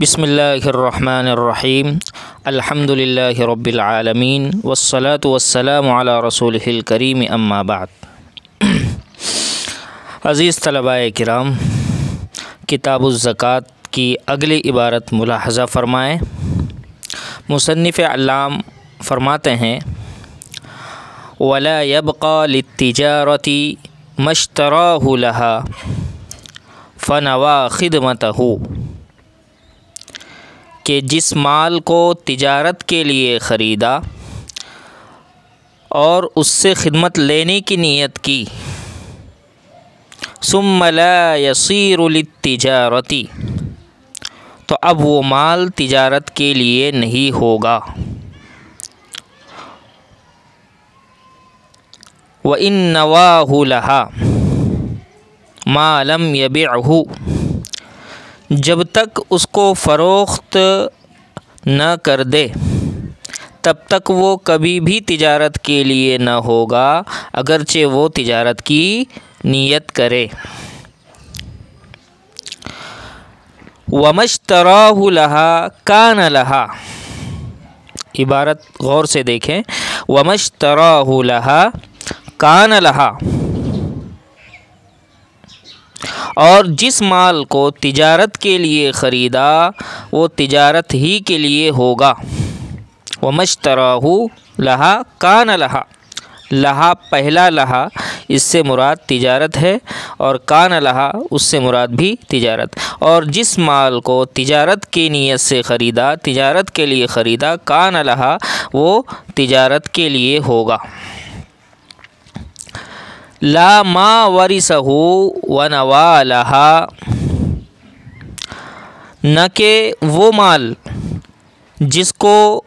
बिस्मिल्लाहिर्रहमानिर्रहीम अल्हम्दुलिल्लाहि रब्बिल आलमीन वस्सलातु वस्सलामु अला रसूलिहिल करीम अम्मा बाद। अज़ीज़ तलबाए किराम, किताबुज़ ज़कात की अगली इबारत मुलाहज़ा फ़रमाएँ। मुसन्निफ़ अल्लाम फ़रमाते हैं, वला यबक़ा लित्तिजारति मश्तराहु लहा फ़नवा ख़िदमतहु, कि जिस माल को तिजारत के लिए ख़रीदा और उससे खिदमत लेने की नीयत की, सुम्मा ला यसीरु लित्तिजारति, तो अब वो माल तिजारत के लिए नहीं होगा। व इन नवाहु लहा मा लम यबिअहु, जब तक उसको फ़रोख्त न कर दे तब तक वो कभी भी तिजारत के लिए न होगा, अगरचे वो तिजारत की नीयत करे। वमश्तराहु लहा कान लहा, इबारत गौर से देखें। वमश्तराहु लहा कान लहा, और जिस माल को तिजारत के लिए ख़रीदा वो तिजारत ही के लिए होगा। वमश्तराहु लहा कान लहा, लहा पहला लहा, इससे मुराद तिजारत है, और कान लहा उससे मुराद भी तिजारत। और जिस माल को तिजारत की नीयत से ख़रीदा, तिजारत के लिए ख़रीदा, कान लहा वो तिजारत के लिए होगा। ला मा वरिसहु व नवालहा, न के वो माल जिसको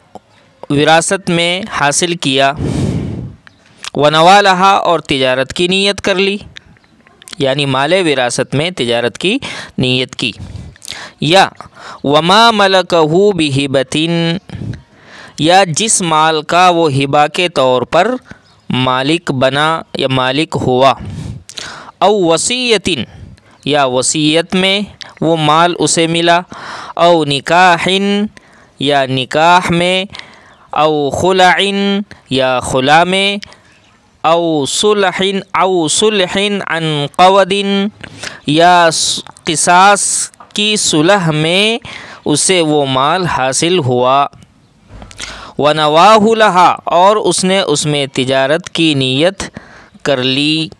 विरासत में हासिल किया, व नवालहा और तिजारत की नीयत कर ली, यानी माले विरासत में तिजारत की नीयत की। या वमा मलकहु बिहिबतिन, या जिस माल का वो हिबा के तौर पर मालिक बना या मालिक हुआ। औ वसीयतिन, या वसीयत में वो माल उसे मिला। औ निकाहिन, या निकाह में। औ खुलाइन, या खुला में। औ सुलहिन अन क़वदिन, या क़िसास की सुलह में उसे वो माल हासिल हुआ। व नवाहु लहा, और उसने उसमें तिजारत की नीयत कर ली।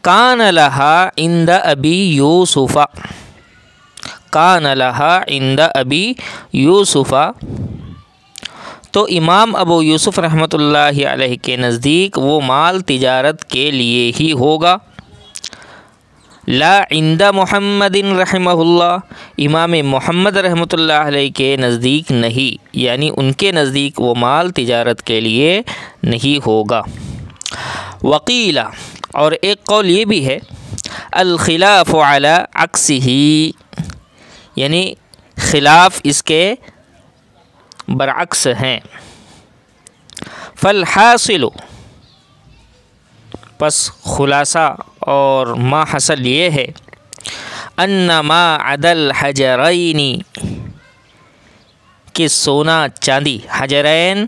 कान लहा इंद अबी यूसुफ़ा, कान लहा इंद अबी यूसुफ़ा, तो इमाम अबू यूसुफ़ रहमतुल्लाहि अलैहि के नज़दीक वो माल तिजारत के लिए ही होगा। ला इंदा मुहम्मदिन रहमहुल्लाह, इमाम मुहम्मद रहमतुल्लाह अलैहि के नज़दीक नहीं, यानी उनके नज़दीक वो माल तिजारत के लिए नहीं होगा। वकीला, और एक कौल ये भी है, अल खिलाफ़ु अला अक्सिही, यानी खिलाफ़ इसके बरअक्स हैं। फल हासिलु, बस खुलासा और मा हसल ये है, अन्नमा अदल हजरैनी, कि सोना चांदी, हजरैन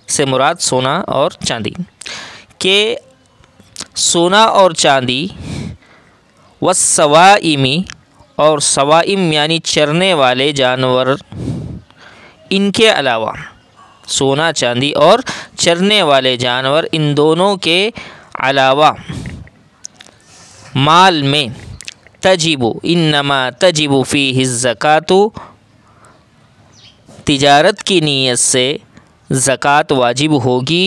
से मुराद सोना और चांदी, के सोना और चांदी, वस्सवाइमी, और सवाइम यानी चरने वाले जानवर, इनके अलावा सोना चांदी और चरने वाले जानवर, इन दोनों के अलावा माल में तजिबु, इन्नमा तजिबु फ़ीहि ज़कातु, तिजारत की नीयत से ज़कात वाजिब होगी।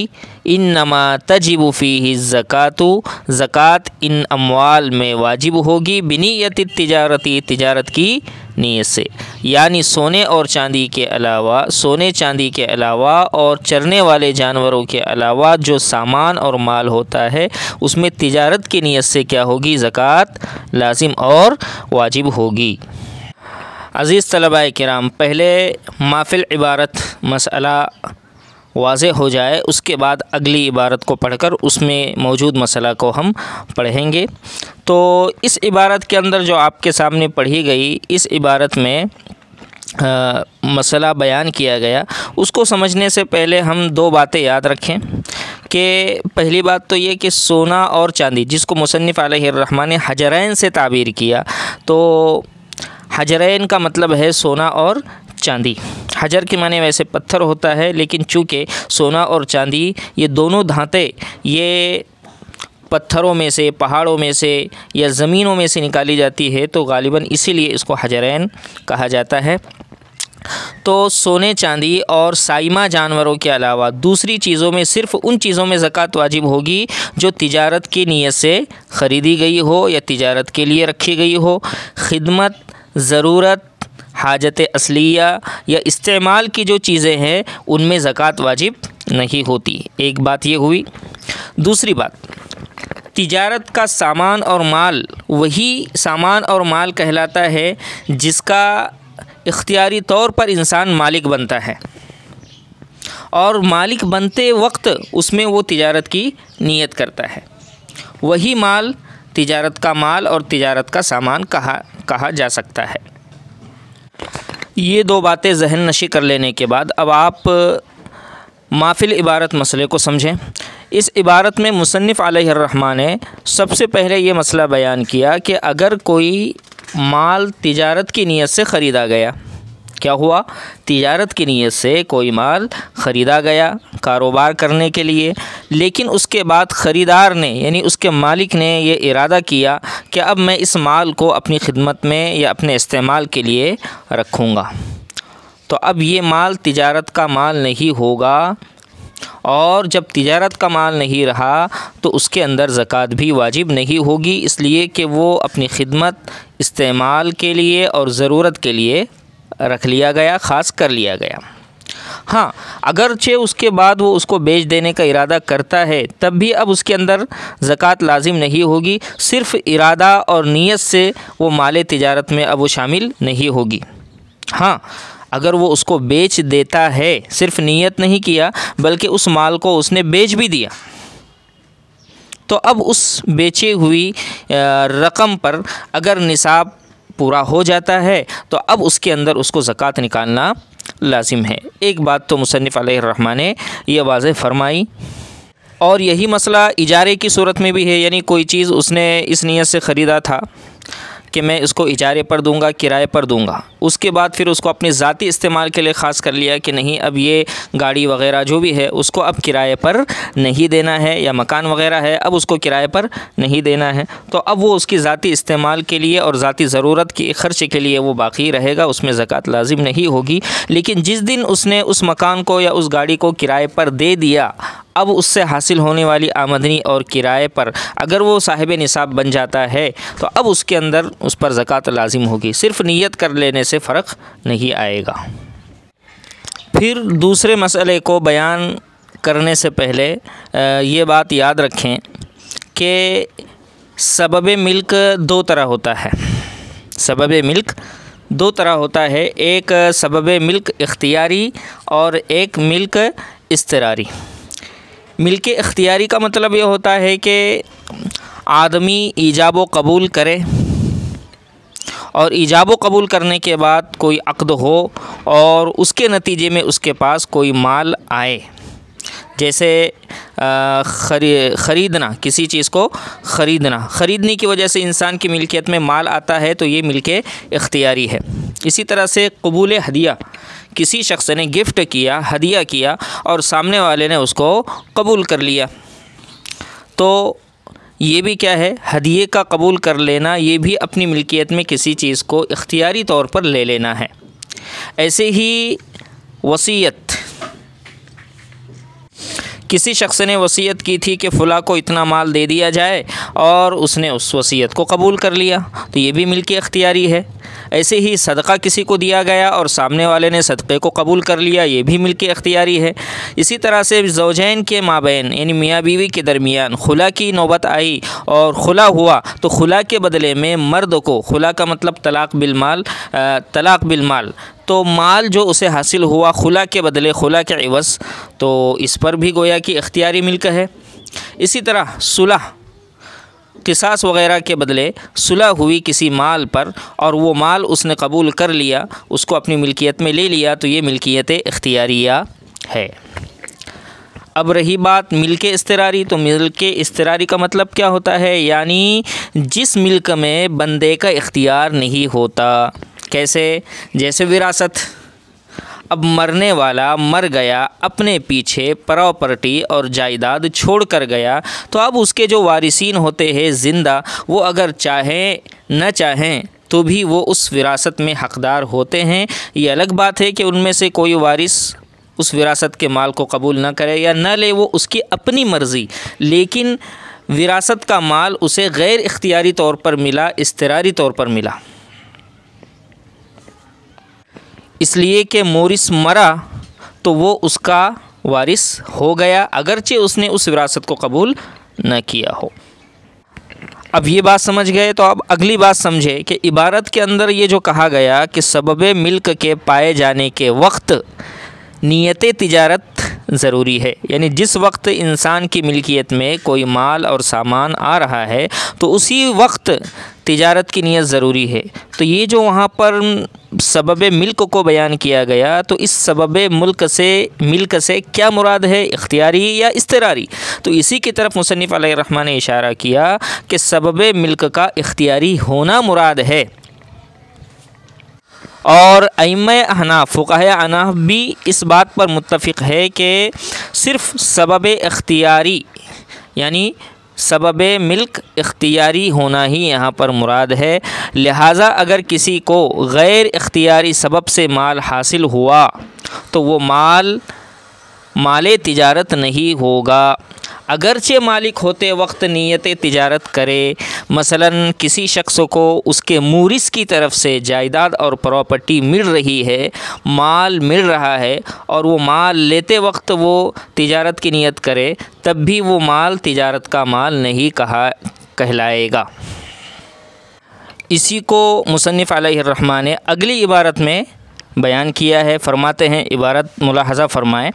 इन्नमा तजिबु फ़ीहि ज़कातु, ज़कात इन अम्वाल में वाजिब होगी। बिनियत तिजारती, तिजारत की नीयत से, यानी सोने और चांदी के अलावा, सोने चांदी के अलावा और चरने वाले जानवरों के अलावा जो सामान और माल होता है उसमें तिजारत की नीयत से क्या होगी, ज़कात लाजिम और वाजिब होगी। अज़ीज़ तलबाए किराम, पहले माफिल इबारत मसला वाज़े हो जाए, उसके बाद अगली इबारत को पढ़कर उसमें मौजूद मसला को हम पढ़ेंगे। तो इस इबारत के अंदर जो आपके सामने पढ़ी गई, इस इबारत में मसला बयान किया गया, उसको समझने से पहले हम दो बातें याद रखें कि पहली बात तो ये कि सोना और चांदी, जिसको मुसन्निफ़ अलैहिर्रहमान ने हजरैन से ताबीर किया, तो हजरैन का मतलब है सोना और चांदी। हजर के माने वैसे पत्थर होता है, लेकिन चूँकि सोना और चांदी ये दोनों धातें ये पत्थरों में से, पहाड़ों में से या ज़मीनों में से निकाली जाती है, तो गालिबन इसीलिए इसको हजरैन कहा जाता है। तो सोने चांदी और साइमा जानवरों के अलावा दूसरी चीज़ों में सिर्फ़ उन चीज़ों में ज़कात वाजिब होगी जो तिजारत की नीयत से ख़रीदी गई हो या तिजारत के लिए रखी गई हो। खिदमत, ज़रूरत, हाजत असलिया या इस्तेमाल की जो चीज़ें हैं उनमें ज़कात वाजिब नहीं होती। एक बात ये हुई। दूसरी बात, तिजारत का सामान और माल वही सामान और माल कहलाता है जिसका इख्तियारी तौर पर इंसान मालिक बनता है, और मालिक बनते वक्त उसमें वो तिजारत की नीयत करता है। वही माल तिजारत का माल और तिजारत का सामान कहा जा सकता है। ये दो बातें जहन नशी कर लेने के बाद अब आप माफिल इबारत मसले को समझें। इस इबारत में मुसन्निफ़ अलैहिर्रहमान ने सबसे पहले ये मसला बयान किया कि अगर कोई माल तिजारत की नीयत से ख़रीदा गया, क्या हुआ, तिजारत की नीयत से कोई माल ख़रीदा गया कारोबार करने के लिए, लेकिन उसके बाद ख़रीदार ने यानी उसके मालिक ने ये इरादा किया कि अब मैं इस माल को अपनी खिदमत में या अपने इस्तेमाल के लिए रखूँगा, तो अब ये माल तिजारत का माल नहीं होगा, और जब तिजारत का माल नहीं रहा तो उसके अंदर ज़कात भी वाजिब नहीं होगी, इसलिए कि वो अपनी खिदमत, इस्तेमाल के लिए और ज़रूरत के लिए रख लिया गया, ख़ास कर लिया गया। हाँ, अगरचे उसके बाद वो उसको बेच देने का इरादा करता है, तब भी अब उसके अंदर ज़कात लाजिम नहीं होगी, सिर्फ़ इरादा और नीयत से वो माल तिजारत में अब वो शामिल नहीं होगी। हाँ, अगर वो उसको बेच देता है, सिर्फ़ नीयत नहीं किया बल्कि उस माल को उसने बेच भी दिया, तो अब उस बेचे हुई रकम पर अगर निसाब पूरा हो जाता है तो अब उसके अंदर उसको ज़कात निकालना लाजिम है। एक बात तो मुसन्निफ़ अलैहिर्रहमान ने यह वाज़ेह फरमाई, और यही मसला इजारे की सूरत में भी है। यानी कोई चीज़ उसने इस नीयत से ख़रीदा था कि मैं इसको इजारे पर दूंगा, किराए पर दूंगा, उसके बाद फिर उसको अपने ज़ाती इस्तेमाल के लिए ख़ास कर लिया कि नहीं, अब ये गाड़ी वग़ैरह जो भी है उसको अब किराए पर नहीं देना है, या मकान वग़ैरह है अब उसको किराए पर नहीं देना है, तो अब वो उसकी ज़ाती इस्तेमाल के लिए और ज़ाती ज़रूरत के ख़र्च के लिए वो बाकी रहेगा, उसमें ज़कात लाजिम नहीं होगी। लेकिन जिस दिन उसने उस मकान को या उस गाड़ी को किराए पर दे दिया, अब उससे हासिल होने वाली आमदनी और किराए पर अगर वो साहिब निसाब बन जाता है तो अब उसके अंदर उस पर ज़कात लाजिम होगी, सिर्फ़ नीयत कर लेने से फ़र्क नहीं आएगा। फिर दूसरे मसले को बयान करने से पहले ये बात याद रखें कि सबब मिल्क दो तरह होता है। सबब मिल्क दो तरह होता है, एक सबब मिल्क इख्तियारी और एक मिल्क इस्तरारी। मिल्क इख्तियारी का मतलब ये होता है कि आदमी ईजाब व कबूल करे, और ईजाब व कबूल करने के बाद कोई अक़्द हो और उसके नतीजे में उसके पास कोई माल आए, जैसे ख़रीदना, किसी चीज़ को ख़रीदने की वजह से इंसान की मिल्कियत में माल आता है, तो ये मिल्क इख्तियारी है। इसी तरह से कबूल हदिया, किसी शख्स ने गिफ्ट किया, हदिया किया और सामने वाले ने उसको कबूल कर लिया, तो ये भी क्या है, हदिये का कबूल कर लेना, ये भी अपनी मिल्कियत में किसी चीज़ को इख्तियारी तौर पर ले लेना है। ऐसे ही वसीयत, किसी शख्स ने वसीयत की थी कि फ़लाँ को इतना माल दे दिया जाए और उसने उस वसीयत को कबूल कर लिया, तो ये भी मिल्क इख्तियारी है। ऐसे ही सदका किसी को दिया गया और सामने वाले ने सदक़े को कबूल कर लिया, ये भी मिल्क इख्तियारी है। इसी तरह से ज़ौजैन के माबैन यानी मियाँ बीवी के दरमियान खुला की नौबत आई और खुला हुआ तो खुला के बदले में मर्द को, खुला का मतलब तलाक़ बिलमाल, तो माल जो उसे हासिल हुआ खुला के बदले, खुला के इवज़, तो इस पर भी गोया कि इख्तियारी मिल्क है। इसी तरह सुलह, किसास वग़ैरह के बदले सुलह हुई किसी माल पर और वो माल उसने कबूल कर लिया, उसको अपनी मिल्कियत में ले लिया, तो ये मिल्कियत इख्तियारिया है। अब रही बात मिल्क इस्तिरारी, तो मिल्क इस्तिरारी का मतलब क्या होता है, यानी जिस मिल्क में बंदे का इख्तियार नहीं होता। कैसे? जैसे विरासत। अब मरने वाला मर गया, अपने पीछे प्रॉपर्टी और जायदाद छोड़ कर गया, तो अब उसके जो वारिसीन होते हैं ज़िंदा, वो अगर चाहें न चाहें तो भी वो उस विरासत में हक़दार होते हैं। ये अलग बात है कि उनमें से कोई वारिस उस विरासत के माल को कबूल न करे या न ले, वो उसकी अपनी मर्ज़ी, लेकिन विरासत का माल उसे गैर इख्तियारी तौर पर मिला, इस्तिरारी तौर पर मिला, इसलिए कि मोरिस मरा तो वो उसका वारिस हो गया, अगरचे उसने उस विरासत को कबूल न किया हो। अब ये बात समझ गए, तो अब अगली बात समझे कि इबारत के अंदर ये जो कहा गया कि सबबे मिल्क के पाए जाने के वक्त नीयत तिजारत ज़रूरी है, यानी जिस वक्त इंसान की मिल्कियत में कोई माल और सामान आ रहा है तो उसी वक्त तिजारत की नीयत ज़रूरी है। तो ये जो वहाँ पर सबबे मिल्क को बयान किया गया, तो इस सबबे मिल्क से क्या मुराद है, इख्तियारी या इस्तिरारी? तो इसी की तरफ मुसन्निफ़ अलैहिर्रहमान ने इशारा किया कि सबबे मिल्क का इख्तियारी होना मुराद है। और अइम्मा अहनाफ, फ़ुक़हा अहनाफ भी इस बात पर मुत्तफ़िक़ है कि सिर्फ़ सबब इख्तियारी यानी सबब मिल्क इख्तियारी होना ही यहाँ पर मुराद है। लिहाजा अगर किसी को गैर इख्तियारी सबब से माल हासिल हुआ तो वो माल तिजारत नहीं होगा, अगरचे मालिक होते वक्त नीयत तिजारत करे। मसलन किसी शख्स को उसके मूरिस की तरफ से जायदाद और प्रॉपर्टी मिल रही है, माल मिल रहा है, और वो माल लेते वक्त वो तिजारत की नीयत करे, तब भी वो माल तिजारत का माल नहीं कहलाएगा। इसी को मुसन्निफ़ अलैहिर्रहमान ने अगली इबारत में बयान किया है। फरमाते हैं, इबारत मुलाहज़ा फरमाएँ,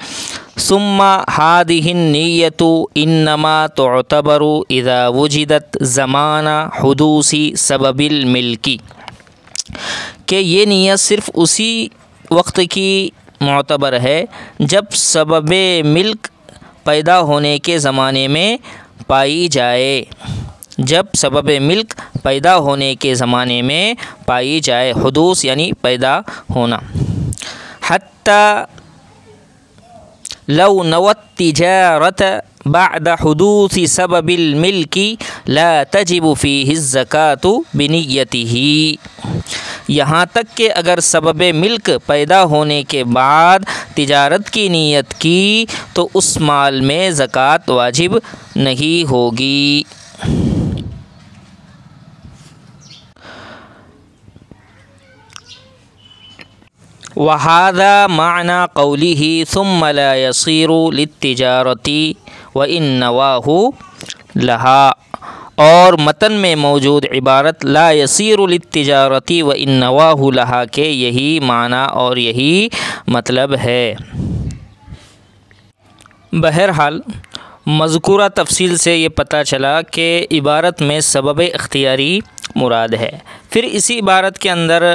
सुम्मा हादिहिन नियतु इन्नमा तुअतबरु इज़ा वुजिदत ज़माना हुदूसी सबबिल मिल्की, कि ये नियत सिर्फ़ उसी वक्त की मुअतबर है जब सबबे मिल्क पैदा होने के ज़माने में पाई जाए, जब सबब मिल्क पैदा होने के ज़माने में पाई जाए, हुदूस यानी पैदा होना। हत्ता लौ नवत तिजारत बाद हुदूसी सबबिल मिल्की ला तजिबु फ़ीहि ज़कातु बिनियतिही, यहाँ तक कि अगर सबब मिल्क पैदा होने के बाद तिजारत की नीयत की तो उस माल में ज़कात वाजिब नहीं होगी। वहादा माना कौलिही सुम्मा ला यसीरु लित्तिजारती व इन्नवाहु लहा, और मतन में मौजूद इबारत ला यसीरु लित्तिजारती व इन्नवाहु लहा के यही माना और यही मतलब है। बहरहाल मज़कूरा तफसील से ये पता चला कि इबारत में सबब इख्तियारी मुराद है। फिर इसी इबारत के अंदर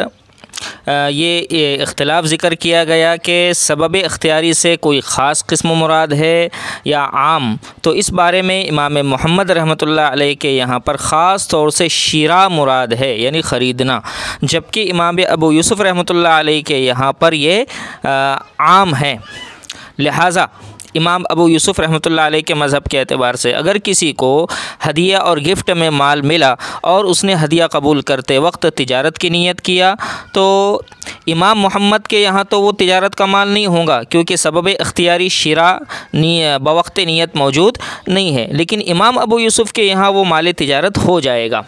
ये इख्तिलाफ़ ज़िक्र किया गया कि सबब इख्तियारी से कोई ख़ास क़िस्म मुराद है या आम। तो इस बारे में इमाम मोहम्मद रहमतुल्लाह अलैह के यहाँ पर ख़ास तौर से शिरा मुराद है यानी ख़रीदना, जबकि इमाम अबू यूसुफ़ रहमतुल्लाह अलैह के यहाँ पर ये आम है। लिहाजा इमाम अबू यूसुफ़ रहमतुल्लाह अलैह के मज़हब के एतबार से अगर किसी को हदिया और गिफ्ट में माल मिला और उसने हदिया कबूल करते वक्त तिजारत की नीयत किया, तो इमाम मोहम्मद के यहाँ तो वो तिजारत का माल नहीं होगा क्योंकि सबब इख्तियारी शिरा बवक्त नीयत मौजूद नहीं है, लेकिन इमाम अबू यूसुफ़ के यहाँ वो माल तिजारत हो जाएगा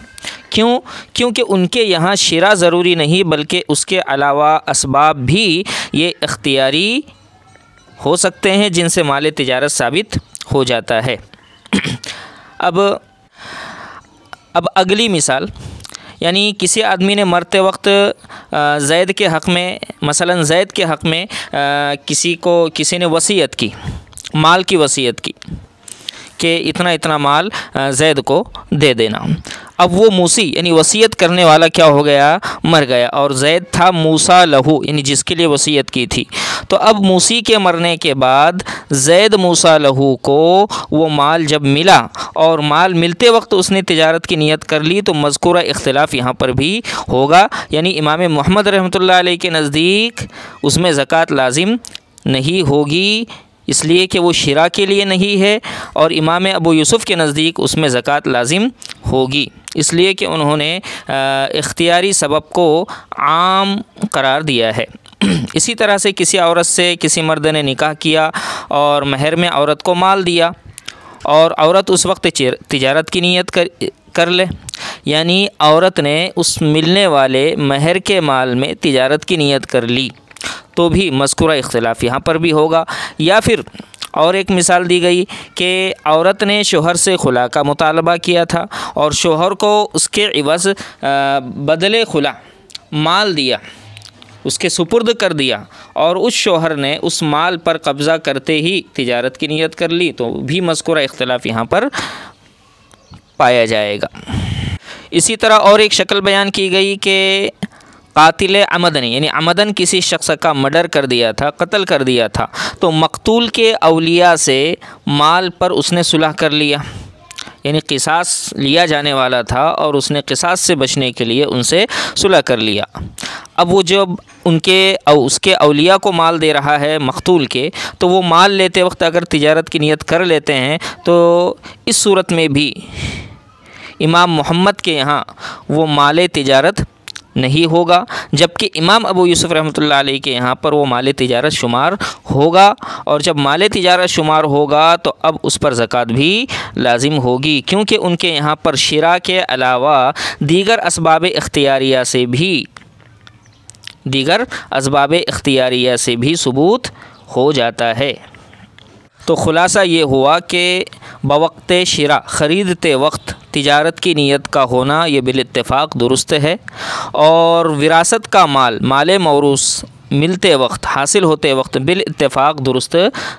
क्यों? क्योंकि उनके यहाँ शिरा ज़रूरी नहीं बल्कि उसके अलावा असबाब भी ये इख्तियारी हो सकते हैं जिनसे माल तिजारत साबित हो जाता है। अब अगली मिसाल, यानी किसी आदमी ने मरते वक्त ज़ैद के हक़ में, मसलन ज़ैद के हक़ में किसी ने वसीयत की, माल की वसीयत की कि इतना इतना माल ज़ैद को दे देना। अब वो मूसी यानी वसीयत करने वाला क्या हो गया? मर गया, और ज़ैद था मूसा लहू यानी जिसके लिए वसीयत की थी। तो अब मूसी के मरने के बाद ज़ैद मूसा लहू को वो माल जब मिला और माल मिलते वक्त उसने तिजारत की नीयत कर ली, तो मज़कूरा इख्तिलाफ़ यहाँ पर भी होगा। यानी इमाम मोहम्मद रहमतुल्लाह अलैह के नज़दीक उसमें ज़कात लाजिम नहीं होगी, इसलिए कि वो शिरा के लिए नहीं है, और इमाम अबू यूसुफ़ के नज़दीक उसमें ज़कात लाजिम होगी, इसलिए कि उन्होंने इख्तियारी सबब को आम करार दिया है। इसी तरह से किसी औरत से किसी मर्द ने निकाह किया और महर में औरत को माल दिया, और औरत उस वक्त तिजारत की नीयत कर ले, यानी औरत ने उस मिलने वाले महर के माल में तिजारत की नीयत कर ली, तो भी मज़कूरा इख्तिलाफ़ यहाँ पर भी होगा। या फिर और एक मिसाल दी गई कि औरत ने शोहर से खुला का मुतालबा किया था और शोहर को उसके इवज़ बदले खुला माल दिया, उसके सुपुर्द कर दिया, और उस शोहर ने उस माल पर कब्ज़ा करते ही तिजारत की नीयत कर ली, तो भी मज़कूरा इख्तिलाफ़ यहाँ पर पाया जाएगा। इसी तरह और एक शक्ल बयान की गई कि कातिल अमदन यानी अमदन किसी शख्स का मर्डर कर दिया था, कत्ल कर दिया था, तो मकतूल के औलिया से माल पर उसने सुलह कर लिया, यानी क़िसास लिया जाने वाला था और उसने क़िसास से बचने के लिए उनसे सुलह कर लिया। अब वो जब उसके औलिया को माल दे रहा है मकतूल के, तो वो माल लेते वक्त अगर तिजारत की नीयत कर लेते हैं, तो इस सूरत में भी इमाम मोहम्मद के यहाँ वो माल तिजारत नहीं होगा, जबकि इमाम अबू यूसुफ़ रहमतुल्लाह अलैह के यहाँ पर वो माल तिजारत शुमार होगा, और जब माल तिजारत शुमार होगा तो अब उस पर ज़कात भी लाजिम होगी, क्योंकि उनके यहाँ पर शिरा के अलावा दीगर असबाब इख्तियारिया से भी सबूत हो जाता है। तो ख़ुलासा ये हुआ कि बवक़्त शिरा ख़रीदते वक्त तिजारत की नीयत का होना ये बिल-इत्तिफ़ाक़ दुरुस्त है, और विरासत का माल मौरूस मिलते वक्त, हासिल होते वक्त बिल-इत्तिफ़ाक़ दुरुस्त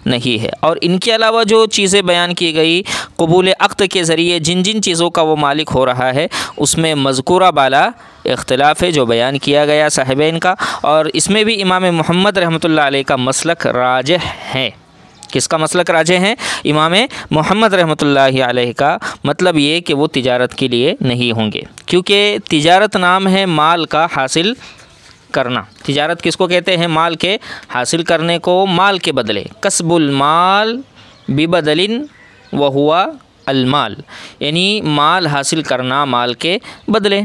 नहीं है। और इनके अलावा जो चीज़ें बयान की गई, क़बूल अक़्द के ज़रिए जिन जिन चीज़ों का वो मालिक हो रहा है, उसमें मज़कूरा बाला इख्तिलाफ़ है जो बयान किया गया साहिबैन का, और इसमें भी इमाम मोहम्मद रहमतुल्लाह अलैह का मसलक राजिह है। किसका मसलक राजिह है? इमाम मोहम्मद रहमतुल्लाह अलैह का। मतलब ये कि वो तिजारत के लिए नहीं होंगे, क्योंकि तिजारत नाम है माल का हासिल करना। तिजारत किसको कहते हैं? माल के हासिल करने को, माल के बदले। कसबुल माल बिबदलिन व हुआ अलमाल, यानी माल हासिल करना माल के बदले,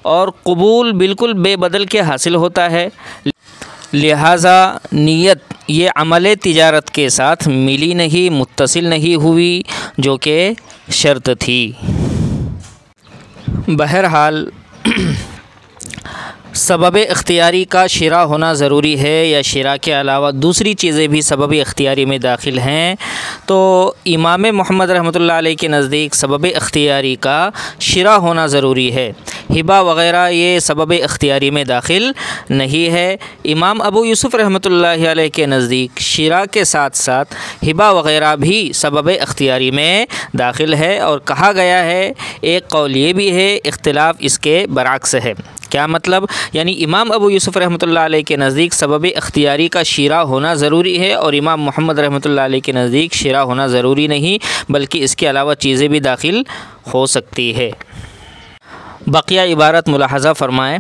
और कबूल बिल्कुल बेबदल के हासिल होता है। लिहाजा नीयत ये अमल तिजारत के साथ मिली नहीं, मुत्तसिल नहीं हुई, जो कि शर्त थी। बहरहाल सबब इख्तियारी का शिरा होना ज़रूरी है, या शिरा के अलावा दूसरी चीज़ें भी सबब इख्तियारी में दाखिल हैं, तो इमाम मोहम्मद रहमतुल्लाह अलैह के नज़दीक सबब इख्तियारी का शिरा होना ज़रूरी है। हिबा वग़ैरह ये सबब इख्तियारी में दाखिल नहीं है। इमाम अबू यूसुफ़ रहमतुल्लाह अलैह के नज़दीक शिरा के साथ साथ हिबा वग़ैरह भी सबब इख्तियारी में दाखिल है, और कहा गया है, एक कौल ये भी है, इख्तिलाफ़ इसके बरअक्स है। क्या मतलब? यानी इमाम अबू यूसुफ़ रहमतुल्लाह अलैह के नज़दीक सबब इख्तियारी का शिरा होना ज़रूरी है, और इमाम मोहम्मद रहमतुल्लाह अलैह के नज़दीक शिरा होना ज़रूरी नहीं, बल्कि इसके अलावा चीज़ें भी दाखिल हो सकती है। बकिया इबारत मुलाहज़ा फ़रमाएँ।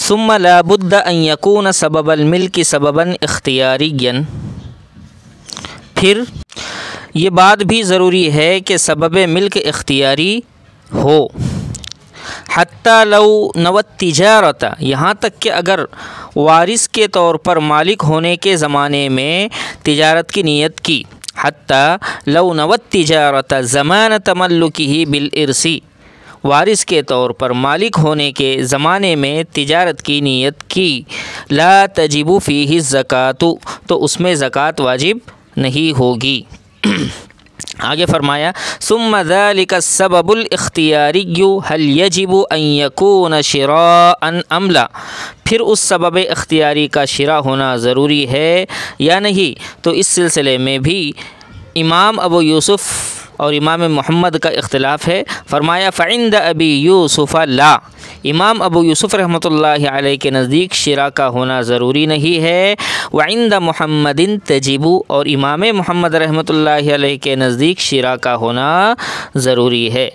सुम्मा ला बुद्द अन यकून सबबल मिल्की सबबन इख्तियारियन, फिर ये बात भी ज़रूरी है कि सबब मिल्क इख्तियारी हो। हत्ता लौ नवत तिजारता, यहाँ तक कि अगर वारिस के तौर पर मालिक होने के ज़माने में तिजारत की नीयत की। हत्ता लौ नवत तिजारता ज़मान तमल्लुकिही बिल इर्सी वारिस के तौर पर मालिक होने के ज़माने में तिजारत की नीयत की, ला तजिबु फ़ीही ज़कातु, तो उसमें ज़कात वाजिब नहीं होगी। आगे फरमाया सुम्मा ज़ालिका सबबुल इख्तियारिय्यु हल यजिबु अन यकून शिराअन अमला, फिर उस सबब इख्तियारी का शिरा होना ज़रूरी है या नहीं। तो इस सिलसिले में भी इमाम अबू यूसुफ़ और इमाम मोहम्मद का इख्तिलाफ़ है। फरमाया फ़इंद अबी यूसुफ़ ला, इमाम अबू यूसुफ़ रहमतुल्लाहि अलैहि के नज़दीक शिरा का होना ज़रूरी नहीं है। वइंद मुहम्मदिन तजिबु, और इमाम मोहम्मद रहमतुल्लाहि अलैहि के नज़दीक शिरा का होना ज़रूरी है।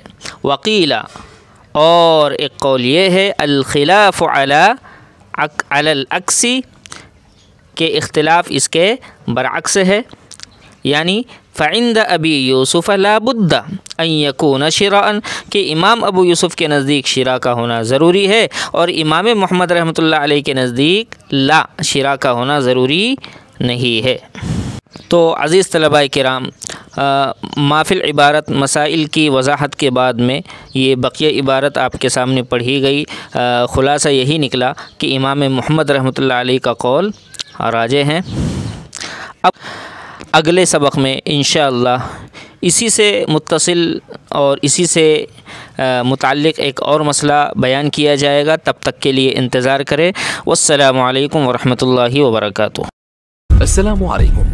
वकीला, और एक कौल ये है अल खिलाफ़ अलल अक्सी, के इख्तिलाफ़ इसके बरअक्स है, यानी फ़इंद अबी यूसुफ़ ला बुद्दा अन यकून शिराअन, कि इमाम अबू यूसुफ़ के नज़दीक शिरा का होना ज़रूरी है और इमाम मोहम्मद रहमतुल्लाह अलैहि के नज़दीक ला, शिरा का होना ज़रूरी नहीं है। तो अज़ीज़ तलबाए किराम, माफ़िल इबारत मसाइल की वजाहत के बाद में ये बक़िया इबारत आपके सामने पढ़ी गई। ख़ुलासा यही निकला कि इमाम मोहम्मद रहमतुल्लाह अलैहि का कौल राजे हैं। अब अगले सबक में इंशाअल्लाह इसी से मुत्तसिल और इसी से मुताल्लिक़ एक और मसला बयान किया जाएगा। तब तक के लिए इंतज़ार करें। वस्सलामु अलैकुम वरहमतुल्लाहि वबरकातुहू। अस्सलामु अलैकुम।